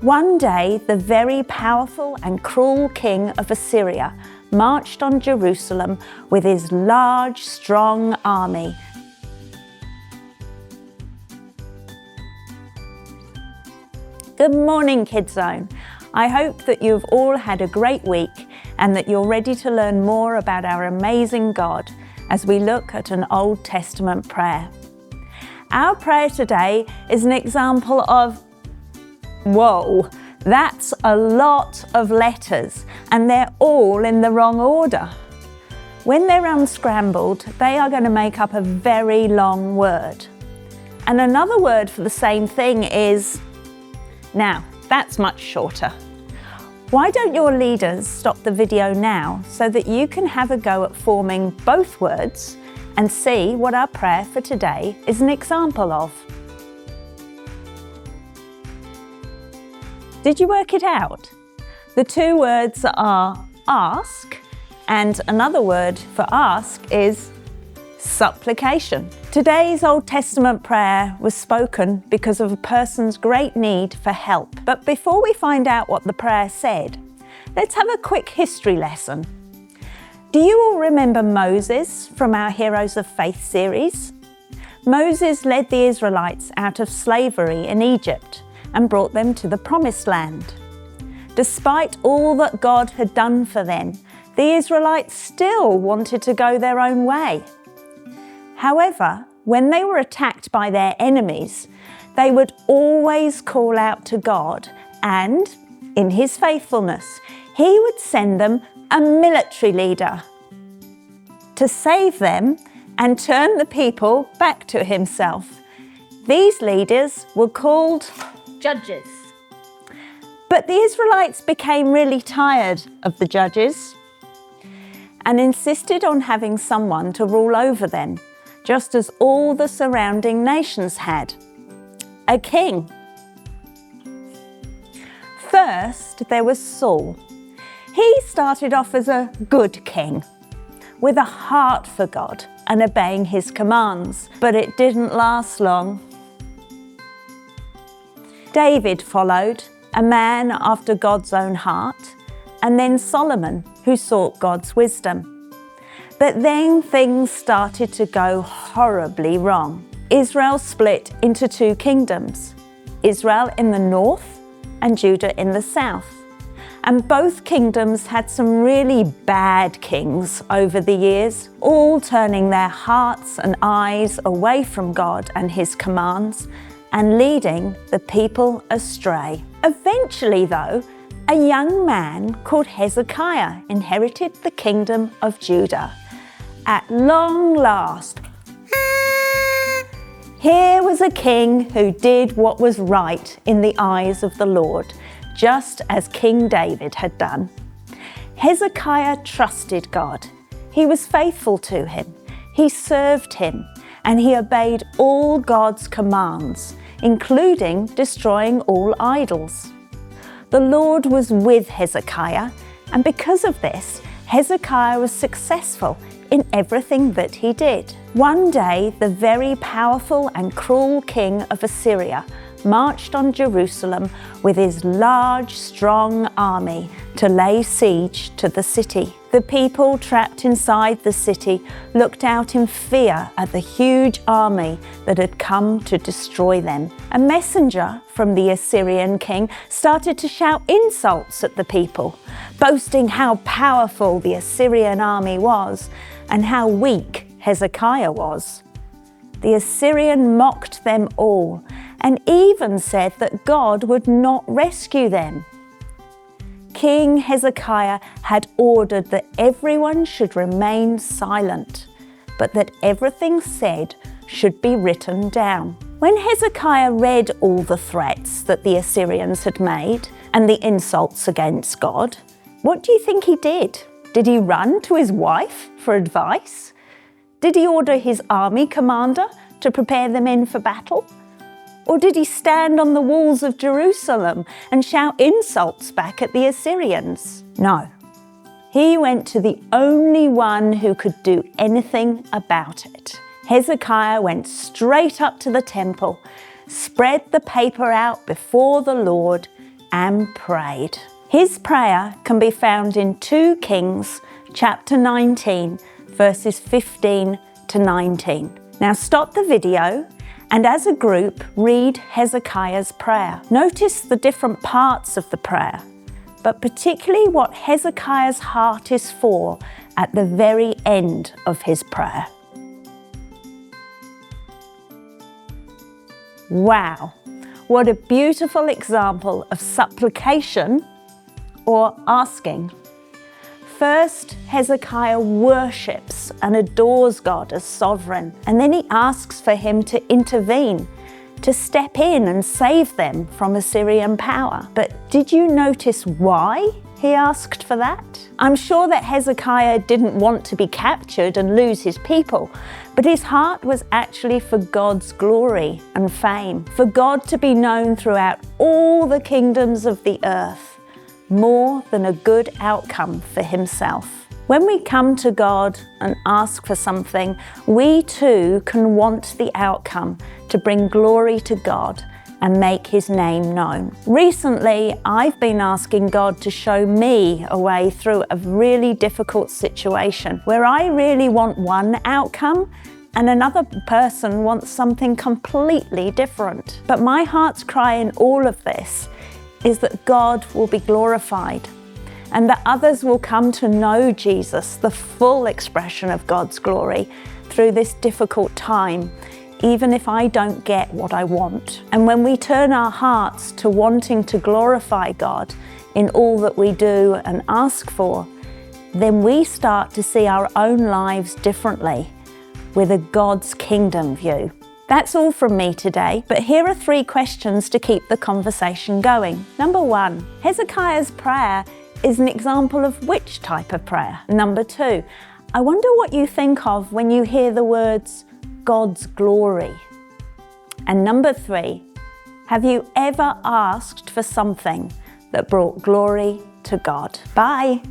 One day, the very powerful and cruel king of Assyria marched on Jerusalem with his large, strong army. Good morning, Kids Zone. I hope that you've all had a great week and that you're ready to learn more about our amazing God as we look at an Old Testament prayer. Our prayer today is an example of whoa, that's a lot of letters and they're all in the wrong order. When they're unscrambled, they are going to make up a very long word. And another word for the same thing is, now, that's much shorter. Why don't your leaders stop the video now so that you can have a go at forming both words and see what our prayer for today is an example of? Did you work it out? The two words are ask, and another word for ask is supplication. Today's Old Testament prayer was spoken because of a person's great need for help. But before we find out what the prayer said, let's have a quick history lesson. Do you all remember Moses from our Heroes of Faith series? Moses led the Israelites out of slavery in Egypt and brought them to the Promised Land. Despite all that God had done for them, the Israelites still wanted to go their own way. However, when they were attacked by their enemies, they would always call out to God and, in His faithfulness, He would send them a military leader to save them and turn the people back to Himself. These leaders were called judges. But the Israelites became really tired of the judges and insisted on having someone to rule over them, just as all the surrounding nations had. A king. First, there was Saul. He started off as a good king, with a heart for God and obeying His commands, but it didn't last long. David followed, a man after God's own heart, and then Solomon, who sought God's wisdom. But then things started to go horribly wrong. Israel split into two kingdoms, Israel in the north and Judah in the south. And both kingdoms had some really bad kings over the years, all turning their hearts and eyes away from God and His commands and leading the people astray. Eventually, though, a young man called Hezekiah inherited the kingdom of Judah. At long last, here was a king who did what was right in the eyes of the Lord, just as King David had done. Hezekiah trusted God. He was faithful to Him. He served Him, and he obeyed all God's commands, including destroying all idols. The Lord was with Hezekiah, and because of this, Hezekiah was successful in everything that he did. One day, the very powerful and cruel king of Assyria marched on Jerusalem with his large, strong army to lay siege to the city. The people trapped inside the city looked out in fear at the huge army that had come to destroy them. A messenger from the Assyrian king started to shout insults at the people, boasting how powerful the Assyrian army was and how weak Hezekiah was. The Assyrian mocked them all and even said that God would not rescue them. King Hezekiah had ordered that everyone should remain silent, but that everything said should be written down. When Hezekiah read all the threats that the Assyrians had made and the insults against God, what do you think he did? Did he run to his wife for advice? Did he order his army commander to prepare the men for battle? Or did he stand on the walls of Jerusalem and shout insults back at the Assyrians? No. He went to the only one who could do anything about it. Hezekiah went straight up to the temple, spread the paper out before the Lord, and prayed. His prayer can be found in 2 Kings chapter 19, verses 15 to 19. Now stop the video and as a group read Hezekiah's prayer. Notice the different parts of the prayer, but particularly what Hezekiah's heart is for at the very end of his prayer. Wow, what a beautiful example of supplication or asking. First, Hezekiah worships and adores God as sovereign, and then he asks for him to intervene, to step in and save them from Assyrian power. But did you notice why he asked for that? I'm sure that Hezekiah didn't want to be captured and lose his people, but his heart was actually for God's glory and fame, for God to be known throughout all the kingdoms of the earth, more than a good outcome for himself. When we come to God and ask for something, we too can want the outcome to bring glory to God and make his name known. Recently, I've been asking God to show me a way through a really difficult situation where I really want one outcome and another person wants something completely different. But my heart's cry in all of this is that God will be glorified and that others will come to know Jesus, the full expression of God's glory, through this difficult time, even if I don't get what I want. And when we turn our hearts to wanting to glorify God in all that we do and ask for, then we start to see our own lives differently with a God's kingdom view. That's all from me today, but here are 3 questions to keep the conversation going. Number 1, Hezekiah's prayer is an example of which type of prayer? Number 2, I wonder what you think of when you hear the words God's glory. And number 3, have you ever asked for something that brought glory to God? Bye.